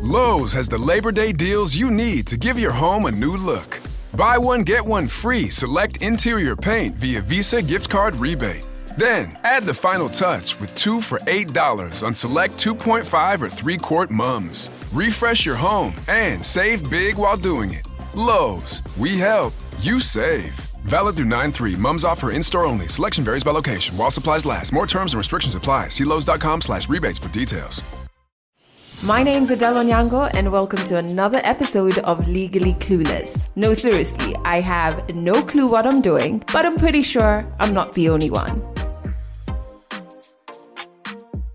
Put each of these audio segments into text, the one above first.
Lowe's has the Labor Day deals you need to give your home a new look. Buy one, get one free select interior paint via Visa gift card rebate. Then, add the final touch with 2 for $8 on select 2.5 or 3-quart mums. Refresh your home and save big while doing it. Lowe's, we help, you save. Valid through 9/3. Mums offer in-store only. Selection varies by location. While supplies last. More terms and restrictions apply. See Lowes.com/rebates for details. My name's Adele Onyango, and welcome to another episode of Legally Clueless. No, seriously, I have no clue what I'm doing, but I'm pretty sure I'm not the only one.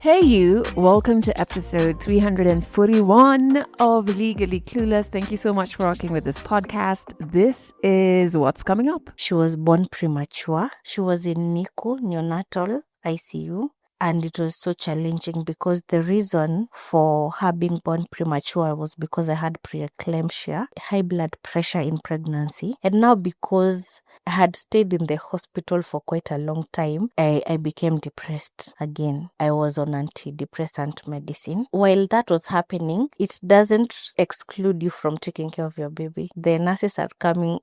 Hey you, welcome to episode 341 of Legally Clueless. Thank you so much for rocking with this podcast. This is what's coming up. She was born premature. She was in NICU, neonatal ICU. And it was so challenging because the reason for her being born premature was because I had pre-eclampsia, high blood pressure in pregnancy. And now because I had stayed in the hospital for quite a long time, I became depressed again. I was on antidepressant medicine. While that was happening, it doesn't exclude you from taking care of your baby. The nurses are coming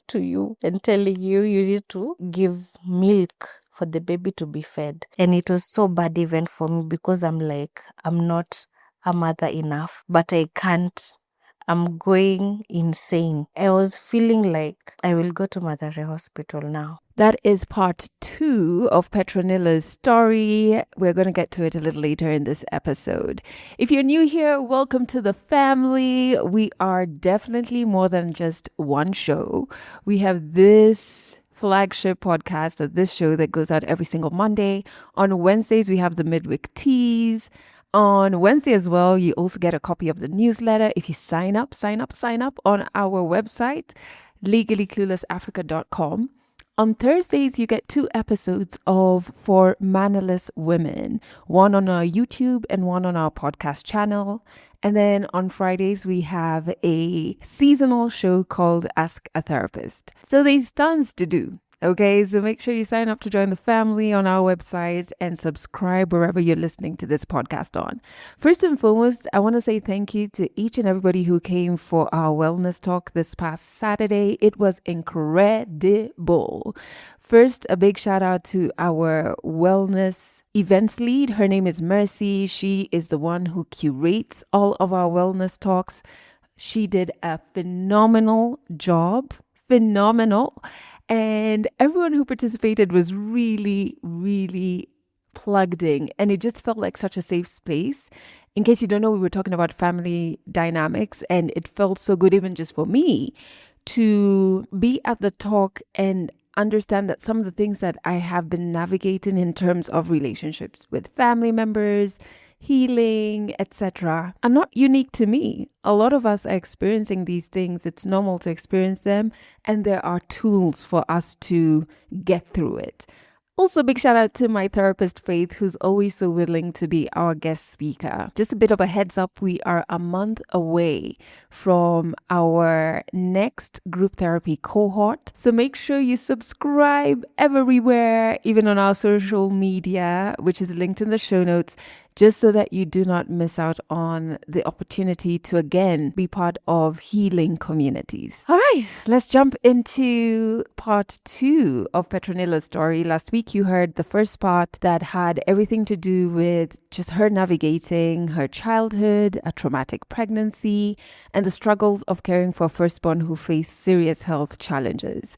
to you and telling you need to give milk for the baby to be fed. And it was so bad even for me because I'm like, I'm not a mother enough, but I can't. I'm going insane. I was feeling like I will go to Motherhood hospital now. That is part 2 of Petronilla's story. We're going to get to it a little later in this episode. If you're new here, welcome to the family. We are definitely more than just one show. We have this flagship podcast of this show that goes out every single Monday. On Wednesdays, we have the midweek teas. On Wednesday as well, you also get a copy of the newsletter. If you sign up on our website, legallycluelessafrica.com. On Thursdays, you get 2 episodes of For Mannerless Women, one on our YouTube and one on our podcast channel. And then on Fridays, we have a seasonal show called Ask a Therapist. So there's tons to do. Okay, so make sure you sign up to join the family on our website and subscribe wherever you're listening to this podcast on. First and foremost, I want to say thank you to each and everybody who came for our wellness talk this past Saturday. It was incredible. First, a big shout out to our wellness events lead. Her name is Mercy. She is the one who curates all of our wellness talks. She did a phenomenal job. Phenomenal. And everyone who participated was really, really plugged in. And it just felt like such a safe space. In case you don't know, we were talking about family dynamics. And it felt so good, even just for me, to be at the talk and understand that some of the things that I have been navigating in terms of relationships with family members, healing, etc., are not unique to me. A lot of us are experiencing these things. It's normal to experience them, and there are tools for us to get through it. Also, big shout out to my therapist, Faith, who's always so willing to be our guest speaker. Just a bit of a heads up, we are a month away from our next group therapy cohort. So make sure you subscribe everywhere, even on our social media, which is linked in the show notes, just so that you do not miss out on the opportunity to, again, be part of healing communities. All right, let's jump into part 2 of Petronilla's story. Last week, you heard the first part that had everything to do with just her navigating her childhood, a traumatic pregnancy, and the struggles of caring for a firstborn who faced serious health challenges.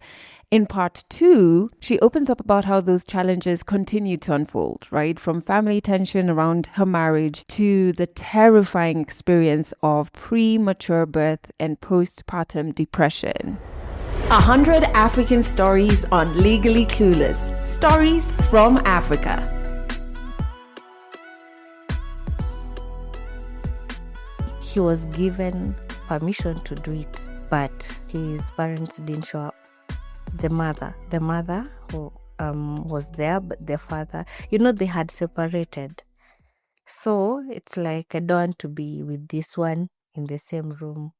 In part 2, she opens up about how those challenges continue to unfold, right? From family tension around her marriage to the terrifying experience of premature birth and postpartum depression. 100 African stories on Legally Clueless. Stories from Africa. He was given permission to do it, but his parents didn't show up. The mother who was there, but the father, they had separated. So it's like, I don't want to be with this one in the same room.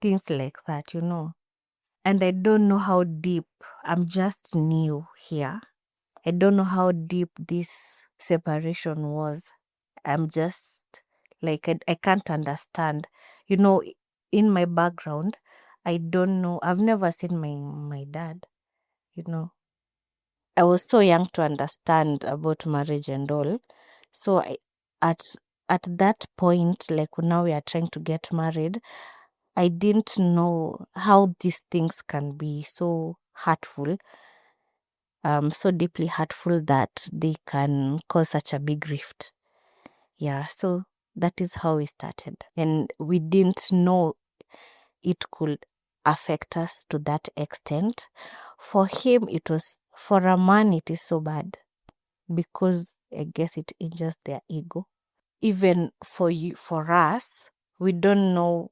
Things like that, And I don't know how deep, I'm just new here. I don't know how deep this separation was. I'm just Like I can't understand. You know, in my background, I don't know. I've never seen my dad, you know. I was so young to understand about marriage and all. So at at that point, like now we are trying to get married, I didn't know how these things can be so hurtful, so deeply hurtful that they can cause such a big rift. Yeah, so that is how we started. And we didn't know it could affect us to that extent. For him, for a man, it is so bad because I guess it injures their ego. Even for us, we don't know,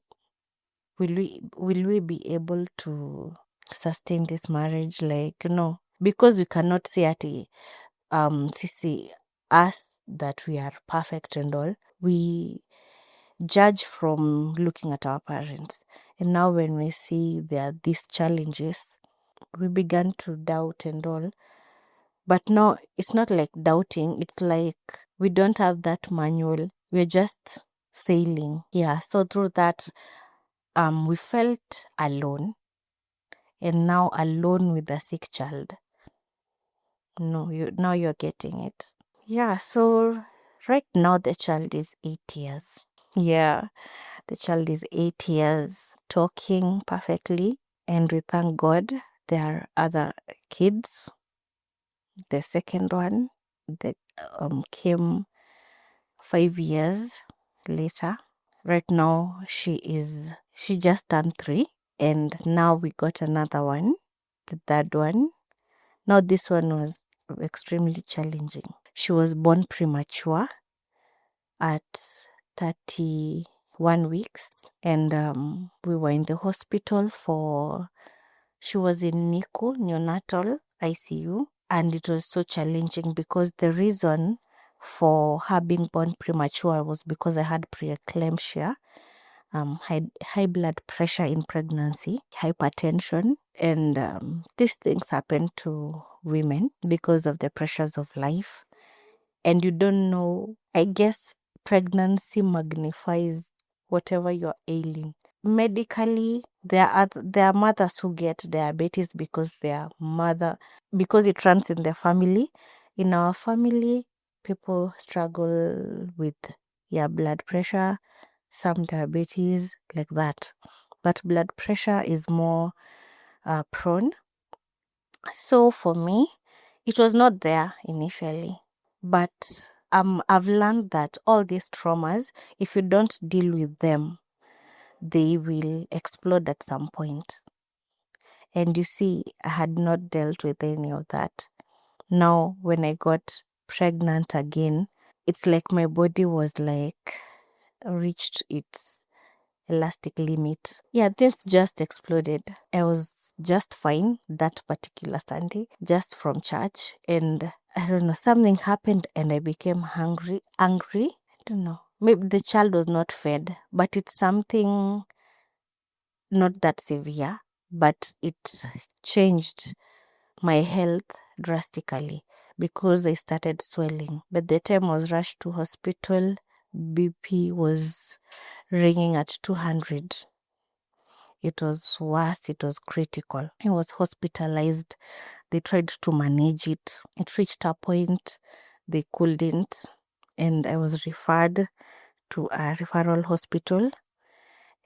will we be able to sustain this marriage, like, because we cannot say at sisi us that we are perfect and all. We judge from looking at our parents, and now when we see there are these challenges, we began to doubt and all. But no, it's not like doubting, it's like we don't have that manual, we're just sailing. Yeah, so through that, we felt alone, and now alone with a sick child. No, now you're getting it. Yeah, so right now the child is 8 years. Yeah, the child is 8 years, talking perfectly, and we thank God there are other kids. The second one that came 5 years later. Right now she just turned 3, and now we got another one, the third one. Now this one was extremely challenging. She was born premature at 31 weeks, and we were in the hospital she was in NICU, neonatal ICU, and it was so challenging because the reason for her being born premature was because I had pre-eclampsia, high blood pressure in pregnancy, hypertension, and these things happen to women because of the pressures of life. And you don't know, I guess pregnancy magnifies whatever you're ailing. Medically, there are mothers who get diabetes because because it runs in their family. In our family, people struggle with blood pressure, some diabetes, like that. But blood pressure is more prone. So for me, it was not there initially, but I've learned that all these traumas, if you don't deal with them, they will explode at some point. And you see, I had not dealt with any of that. Now, when I got pregnant again, it's like my body was like reached its elastic limit. Yeah, things just exploded. I was just fine that particular Sunday, just from church. And I don't know, something happened and I became hungry. I don't know. Maybe the child was not fed, but it's something not that severe, but it changed my health drastically because I started swelling. By the time I was rushed to hospital, BP was ringing at 200. It was worse, it was critical. I was hospitalized. They tried to manage it. It reached a point they couldn't, and I was referred to a referral hospital.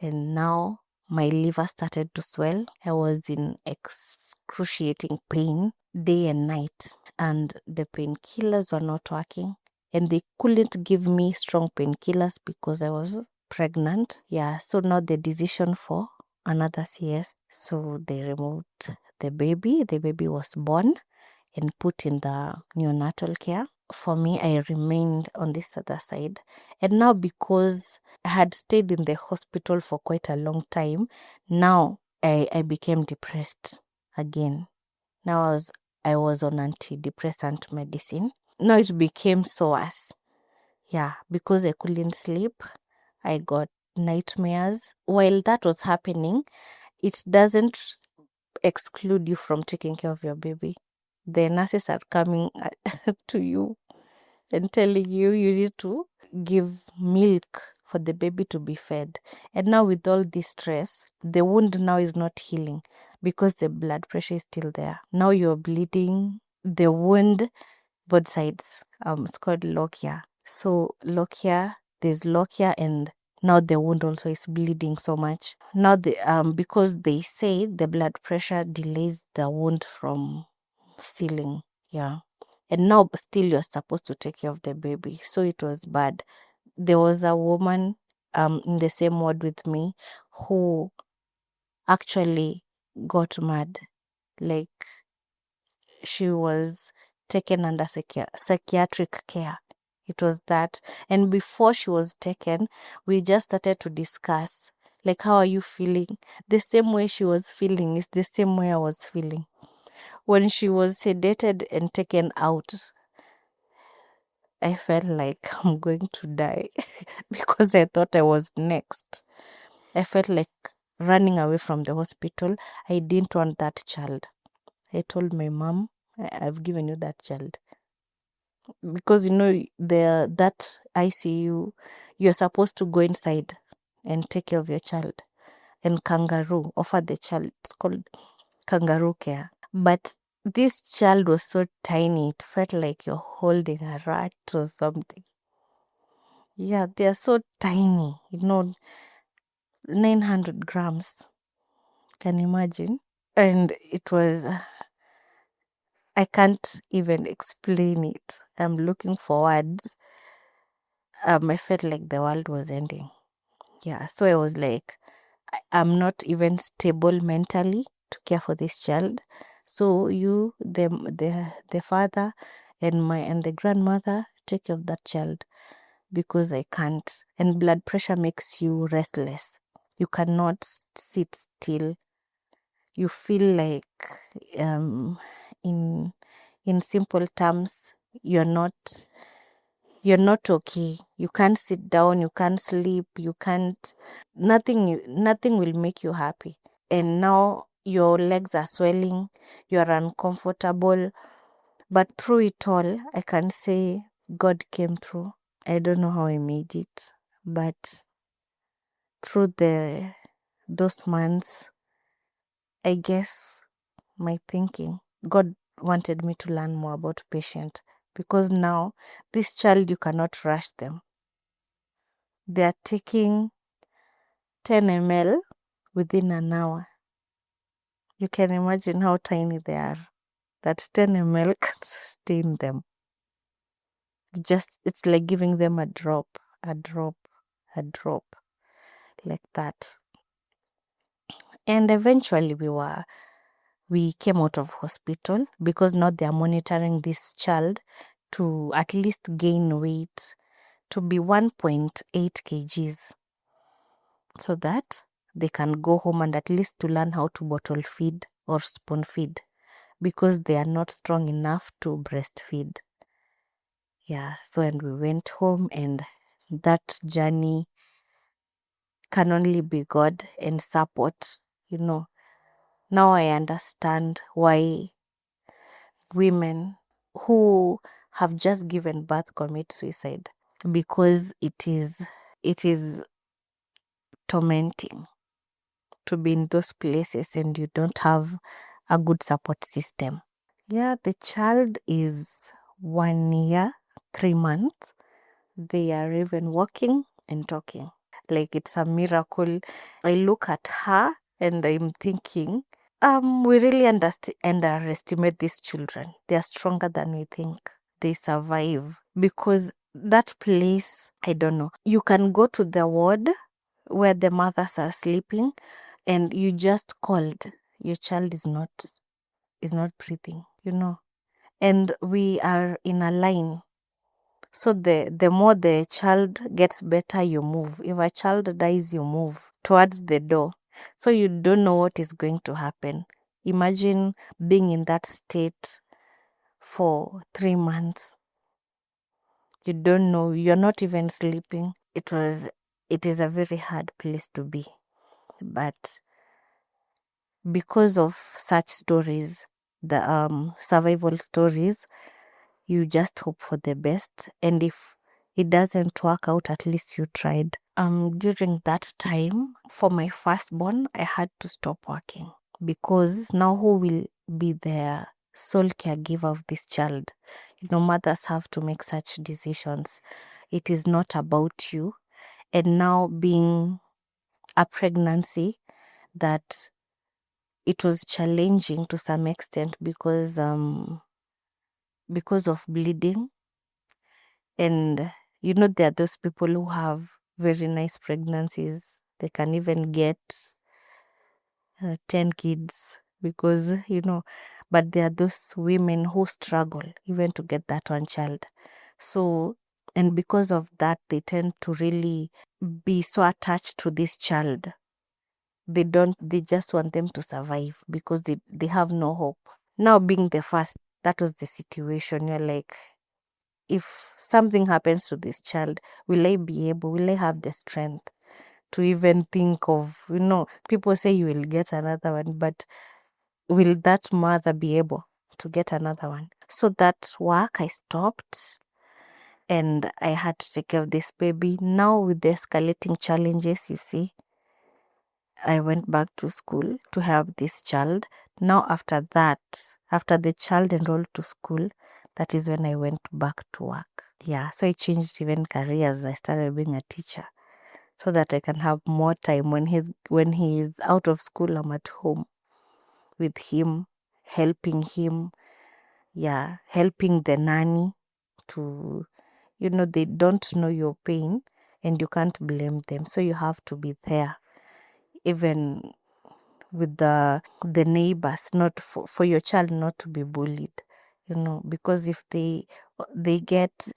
And now my liver started to swell. I was in excruciating pain day and night, and the painkillers were not working. And they couldn't give me strong painkillers because I was pregnant. Yeah, so now the decision for another CS. So they removed the baby. The baby was born and put in the neonatal care. For me, I remained on this other side. And now because I had stayed in the hospital for quite a long time, now I became depressed again. Now I was on antidepressant medicine. Now it became so worse. Yeah, because I couldn't sleep. I got nightmares. While that was happening, it doesn't exclude you from taking care of your baby. The nurses are coming to you and telling you need to give milk for the baby to be fed. And now with all this stress, the wound now is not healing because the blood pressure is still there. Now you're bleeding the wound both sides. It's called lochia. So lochia, there's lochia, and now the wound also is bleeding so much. Now because they say the blood pressure delays the wound from sealing. Yeah. And now still you're supposed to take care of the baby. So it was bad. There was a woman in the same ward with me who actually got mad. Like, she was taken under psychiatric care. It was that. And before she was taken, we just started to discuss, like, how are you feeling? The same way she was feeling is the same way I was feeling. When she was sedated and taken out, I felt like I'm going to die because I thought I was next. I felt like running away from the hospital. I didn't want that child. I told my mom, I've given you that child. Because that ICU, you're supposed to go inside and take care of your child. And kangaroo, offer the child. It's called kangaroo care. But this child was so tiny, it felt like you're holding a rat or something. Yeah, they're so tiny, 900 grams. Can you imagine? And it was, I can't even explain it. I'm looking for words. I felt like the world was ending. Yeah, so I was like, I'm not even stable mentally to care for this child. So you, the father, and the grandmother, take care of that child, because I can't. And blood pressure makes you restless. You cannot sit still. You feel like, in simple terms, you're not okay. You can't sit down, you can't sleep, you can't, nothing will make you happy. And now your legs are swelling, you're uncomfortable. But through it all, I can say God came through. I don't know how I made it, but through those months, I guess my thinking, God wanted me to learn more about patient, because now this child, you cannot rush them. They are taking 10 ml within an hour. You can imagine how tiny they are. That 10 ml can sustain them. It's like giving them a drop, a drop, a drop, like that. And eventually we came out of hospital, because now they are monitoring this child to at least gain weight to be 1.8 kgs, so that they can go home and at least to learn how to bottle feed or spoon feed, because they are not strong enough to breastfeed. Yeah, so and we went home, and that journey can only be God and support. Now I understand why women who have just given birth commit suicide, because it is tormenting to be in those places and you don't have a good support system. Yeah, the child is 1 year, 3 months. They are even walking and talking. Like, it's a miracle. I look at her and I'm thinking, we really underestimate these children. They are stronger than we think. They survive, because that place, I don't know. You can go to the ward where the mothers are sleeping, and you just called. Your child is not breathing, and we are in a line. So the more the child gets better, you move. If a child dies, you move towards the door. So you don't know what is going to happen. Imagine being in that state for 3 months. You don't know. You're not even sleeping. It is a very hard place to be. But because of such stories, the survival stories, you just hope for the best. And if it doesn't work out, at least you tried. During that time, for my firstborn, I had to stop working because now who will be the sole caregiver of this child? Mothers have to make such decisions. It is not about you. And now being a pregnancy that it was challenging to some extent because of bleeding. And there are those people who have very nice pregnancies. They can even get 10 kids because, but there are those women who struggle even to get that one child. So, and because of that, they tend to really be so attached to this child. They just want them to survive because they have no hope. Now being the first, that was the situation. You're like, if something happens to this child, will I have the strength to even think of, people say you will get another one, but will that mother be able to get another one? So that work I stopped and I had to take care of this baby. Now with the escalating challenges, you see, I went back to school to have this child. Now after that, after the child enrolled to school, that is when I went back to work. Yeah, so I changed even careers. I started being a teacher so that I can have more time when he's out of school. I'm at home with him, helping him. Yeah, helping the nanny to, they don't know your pain and you can't blame them. So you have to be there, even with the neighbors, not for your child not to be bullied, because if they get,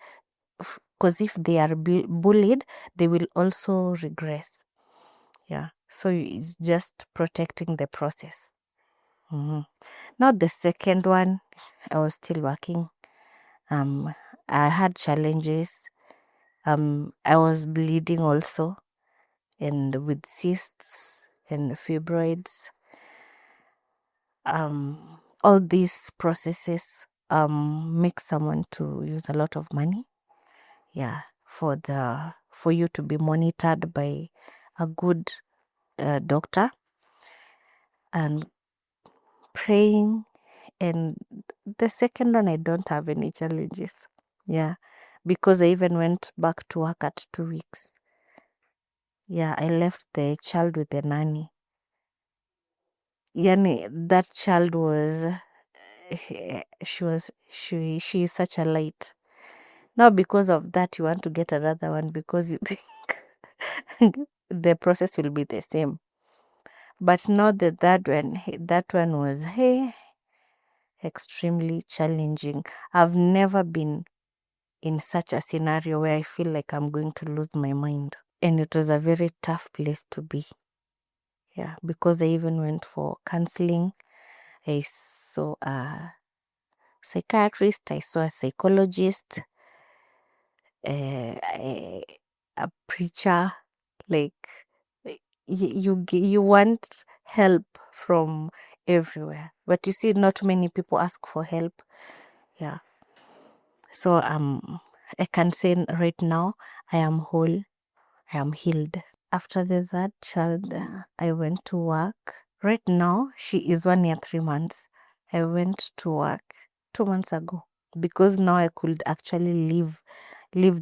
because if they are bullied, they will also regress. Yeah, so it's just protecting the process. Now the second one, I was still working. I had challenges. I was bleeding also, and with cysts and fibroids. All these processes make someone to use a lot of money. Yeah, for you to be monitored by a good doctor and praying. And the second one, I don't have any challenges. Yeah, because I even went back to work at 2 weeks. Yeah, I left the child with the nanny. Yani, that child was, she is such a light. Now because of that, you want to get another one because you think the process will be the same. But not that one was, extremely challenging. I've never been in such a scenario where I feel like I'm going to lose my mind. And it was a very tough place to be. Yeah, because I even went for counseling. I saw a psychiatrist, I saw a psychologist, a preacher. Like, you want help from everywhere, but you see, not many people ask for help. Yeah, so I can say right now I am whole, I am healed. After the third child, I went to work. Right now she is 1 year 3 months. I went to work 2 months ago because now I could actually leave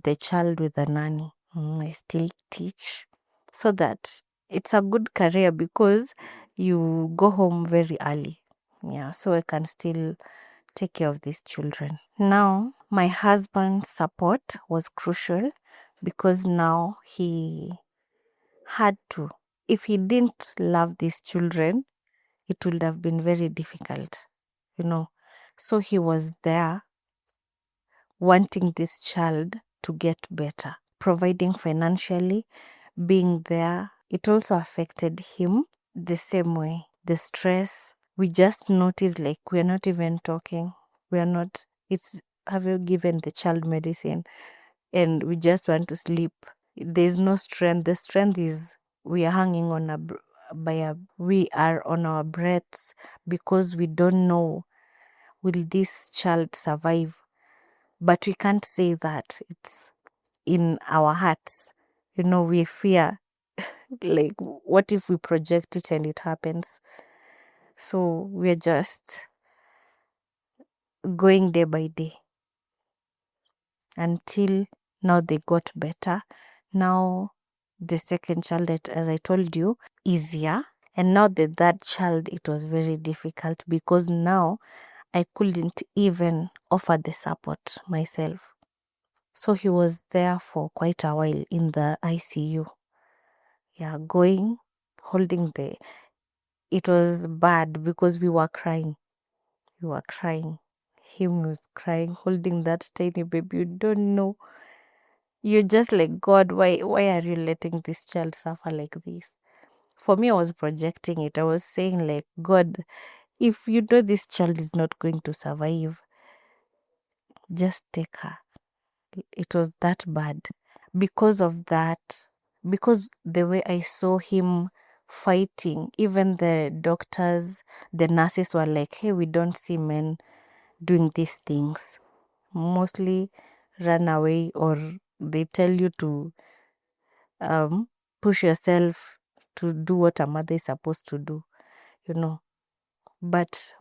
the child with a nanny. I still teach, so that it's a good career because you go home very early. Yeah, so I can still take care of these children. Now, my husband's support was crucial because now he had to. If he didn't love these children, it would have been very difficult, So he was there wanting this child to get better, providing financially, being there. It also affected him the same way. The stress, we just noticed like we're not even talking. We're not, have you given the child medicine? And we just want to sleep. There's no strength. The strength is we are hanging on we are on our breaths because we don't know, will this child survive? But we can't say that. It's in our hearts. We fear, like, what if we project it and it happens? So we're just going day by day until now they got better. Now the second child, as I told you, easier. And now the third child, it was very difficult because now I couldn't even offer the support myself. So he was there for quite a while in the ICU. Yeah, holding it was bad because we were crying. We were crying. Him was crying, holding that tiny baby. You don't know. You're just like, God, why are you letting this child suffer like this? For me, I was projecting it. I was saying, like, God, if you know this child is not going to survive, just take her. It was that bad. Because of that, because the way I saw him fighting, even the doctors, the nurses were like, hey, we don't see men doing these things. Mostly run away, or they tell you to push yourself to do what a mother is supposed to do, But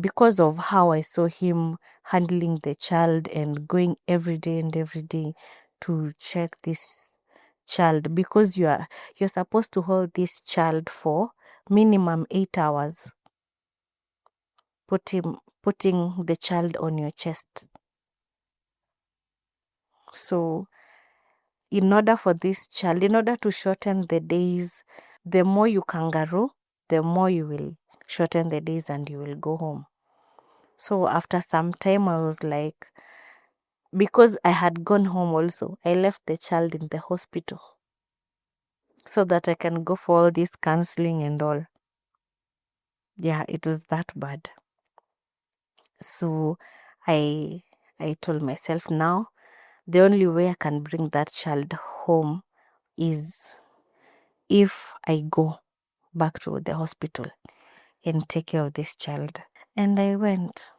because of how I saw him handling the child and going every day and every day to check this child, because you're supposed to hold this child for minimum 8 hours, putting the child on your chest. So in order to shorten the days, the more you kangaroo, the more you will shorten the days and you will go home. So after some time, I was like, because I had gone home also, I left the child in the hospital so that I can go for all this counseling and all. Yeah, it was that bad. So I told myself, now the only way I can bring that child home is if I go back to the hospital and take care of this child. And I went.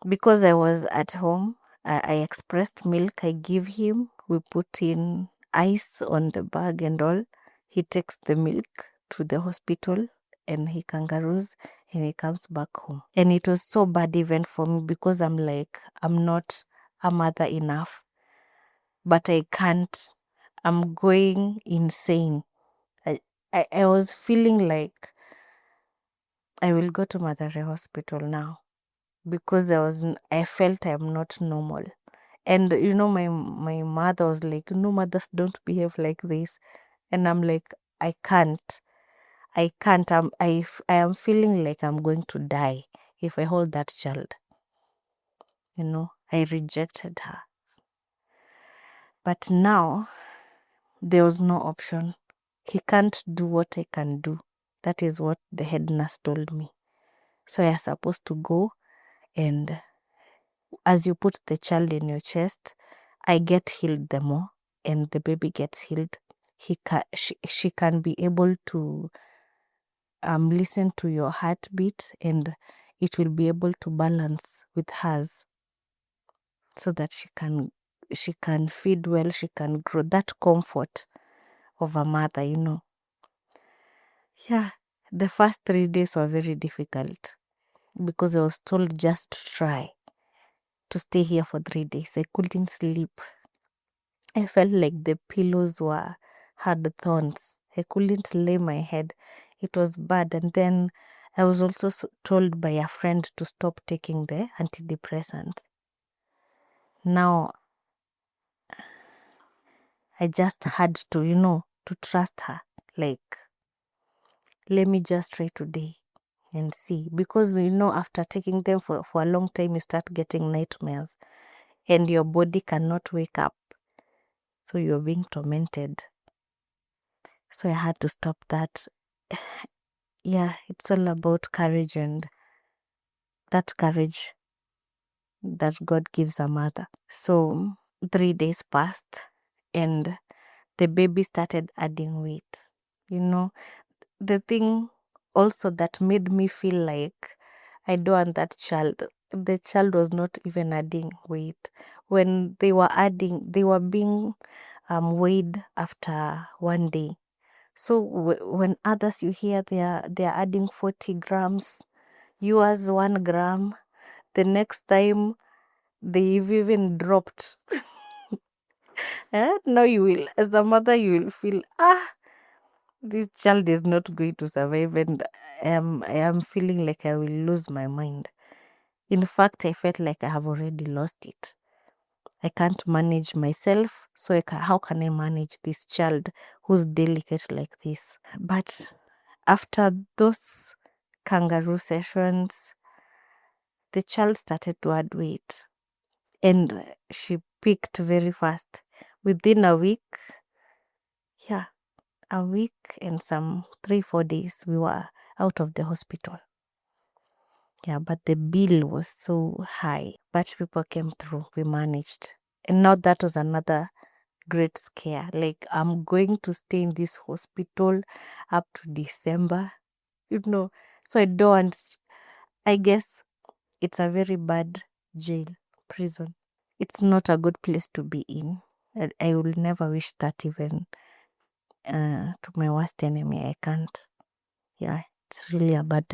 Because I was at home, I expressed milk. I give him. We put in ice on the bag and all. He takes the milk to the hospital and he kangaroos and he comes back home. And it was so bad even for me because I'm like, I'm not a mother enough. But I can't. I'm going insane. I was feeling like I will go to Motherhood Hospital now because I felt I'm not normal. And my mother was like, no, mothers don't behave like this. And I'm like, I can't. I am feeling like I'm going to die if I hold that child. I rejected her. But now there was no option. He can't do what I can do. That is what the head nurse told me. So you're supposed to go, and as you put the child in your chest, I get healed the more, and the baby gets healed. She can be able to listen to your heartbeat, and it will be able to balance with hers, so that she can feed well, she can grow. That comfort of a mother, Yeah, the first 3 days were very difficult because I was told just try to stay here for 3 days. I couldn't sleep. I felt like the pillows had thorns. I couldn't lay my head. It was bad. And then I was also told by a friend to stop taking the antidepressants. Now, I just had to, to trust her. Like, let me just try today and see. Because, after taking them for a long time, you start getting nightmares. And your body cannot wake up. So you're being tormented. So I had to stop that. Yeah, it's all about courage, and that courage that God gives a mother. So 3 days passed and the baby started adding weight. The thing also that made me feel like I don't want that child, the child was not even adding weight. When they were adding, they were being weighed after one day. So when others you hear they're adding 40 grams, yours 1 gram. The next time they've even dropped. Now you will, as a mother, you will feel this child is not going to survive, and I am feeling like I will lose my mind. In fact, I felt like I have already lost it. I can't manage myself, so how can I manage this child who's delicate like this? But after those kangaroo sessions, the child started to add weight, and she peaked very fast. Within a week, a week and some 3-4 days, we were out of the hospital. But the bill was so high. But people came through. We managed. And now that was another great scare. Like, I'm going to stay in this hospital up to December. So I don't want, I guess it's a very bad jail, prison. It's not a good place to be in. I will never wish that even to my worst enemy. I can't. It's really a bad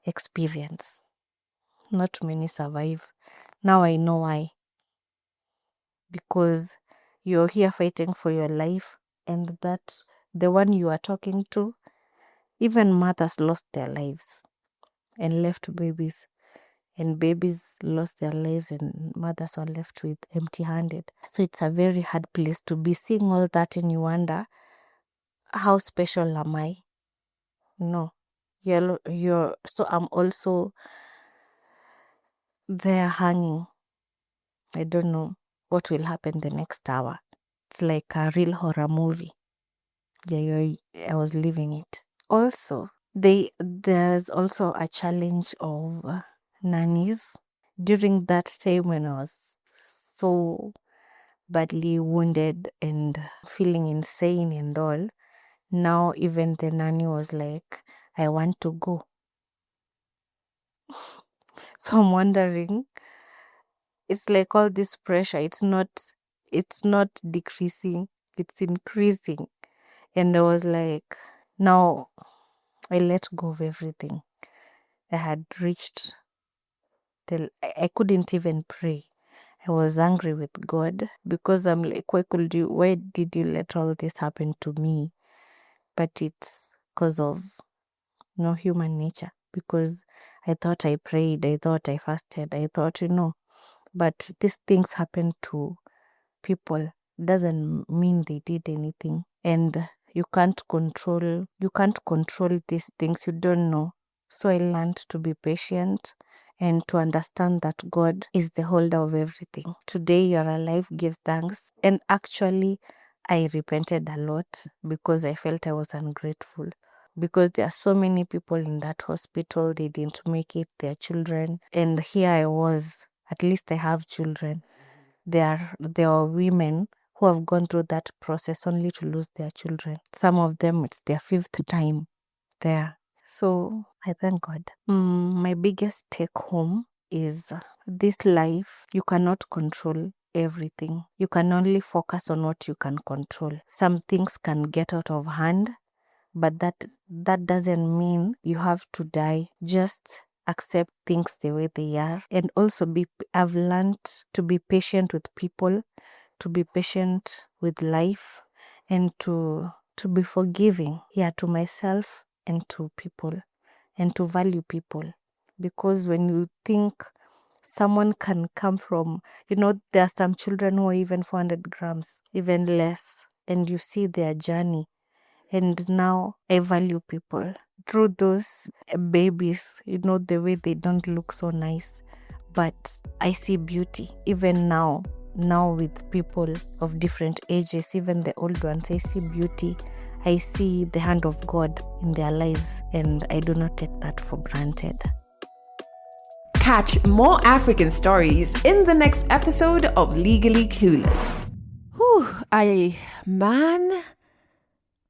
experience. Not many survive. Now I know why. Because you're here fighting for your life, and that the one you are talking to, even mothers lost their lives and left babies, and babies lost their lives, and mothers are left with empty-handed. So it's a very hard place to be, seeing all that, and you wonder, how special am I? No. So I'm also there hanging. I don't know what will happen the next hour. It's like a real horror movie. I was living it. Also, there's also a challenge of nannies. During that time when I was so badly wounded and feeling insane and all, now even the nanny was like, I want to go. So I'm wondering, it's like all this pressure, it's not decreasing, it's increasing. And I was like, now I let go of everything. I had reached I couldn't even pray. I was angry with God, because I'm like, why did you let all this happen to me? But it's because of human nature, because I thought I prayed, I thought I fasted, I thought, but these things happen to people, doesn't mean they did anything. And you can't control these things you don't know. So I learned to be patient and to understand that God is the holder of everything. Today you're alive, give thanks. And actually, I repented a lot because I felt I was ungrateful. Because there are so many people in that hospital, they didn't make it, their children. And here I was, at least I have children. There are women who have gone through that process only to lose their children. Some of them, it's their 5th time there. So I thank God. My biggest take home is this life, you cannot control everything. You can only focus on what you can control. Some things can get out of hand, but that doesn't mean you have to die. Just accept things the way they are, and also I've learned to be patient with people, to be patient with life, and to be forgiving, to myself and to people, and to value people. Because when you think someone can come from, there are some children who are even 400 grams, even less, and you see their journey. And now I value people through those babies, the way they don't look so nice. But I see beauty even now with people of different ages, even the old ones. I see beauty. I see the hand of God in their lives, and I do not take that for granted. Catch more African stories in the next episode of Legally Clueless.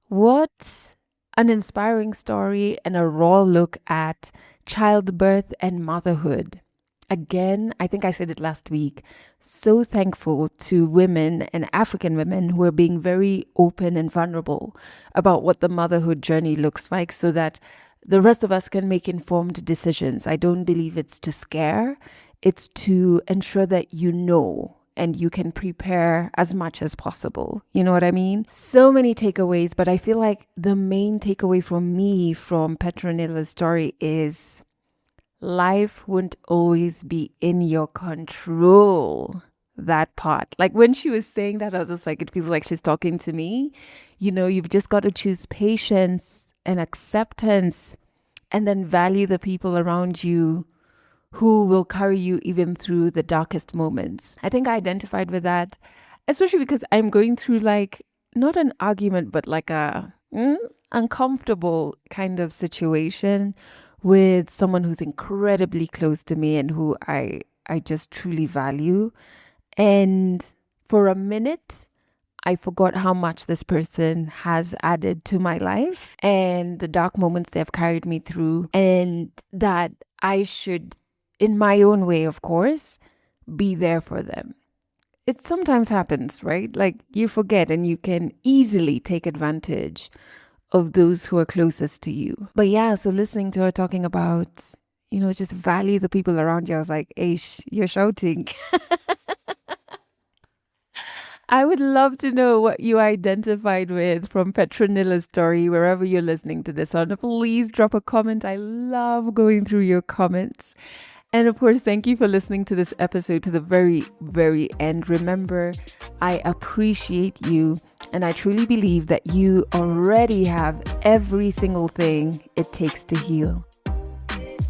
What an inspiring story and a raw look at childbirth and motherhood. again, I think I said it last week, so thankful to women and African women who are being very open and vulnerable about what the motherhood journey looks like so that the rest of us can make informed decisions. I don't believe it's to scare, it's to ensure that you know and you can prepare as much as possible. You know what I mean? So many takeaways, but I feel like the main takeaway from me from Petronilla's story is life won't always be in your control. That part. Like when she was saying that, I was just like, it feels like she's talking to me. You know, you've just got to choose patience and acceptance and then value the people around you who will carry you even through the darkest moments. I think I identified with that, especially because I'm going through like, not an argument, but like a uncomfortable kind of situation with someone who's incredibly close to me and who I just truly value. And for a minute, I forgot how much this person has added to my life and the dark moments they have carried me through, and that I should, in my own way, of course, be there for them. It sometimes happens, right? Like you forget and you can easily take advantage of those who are closest to you. But yeah, so listening to her talking about, you know, just value the people around you, I was like, Aish, you're shouting. I would love to know what you identified with from Petronilla's story, wherever you're listening to this on. Please drop a comment. I love going through your comments. And of course, thank you for listening to this episode to the very, very end. Remember, I appreciate you and I truly believe that you already have every single thing it takes to heal.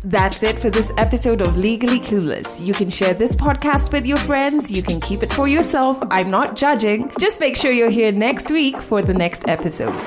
That's it for this episode of Legally Clueless. You can share this podcast with your friends. You can keep it for yourself. I'm not judging. Just make sure you're here next week for the next episode.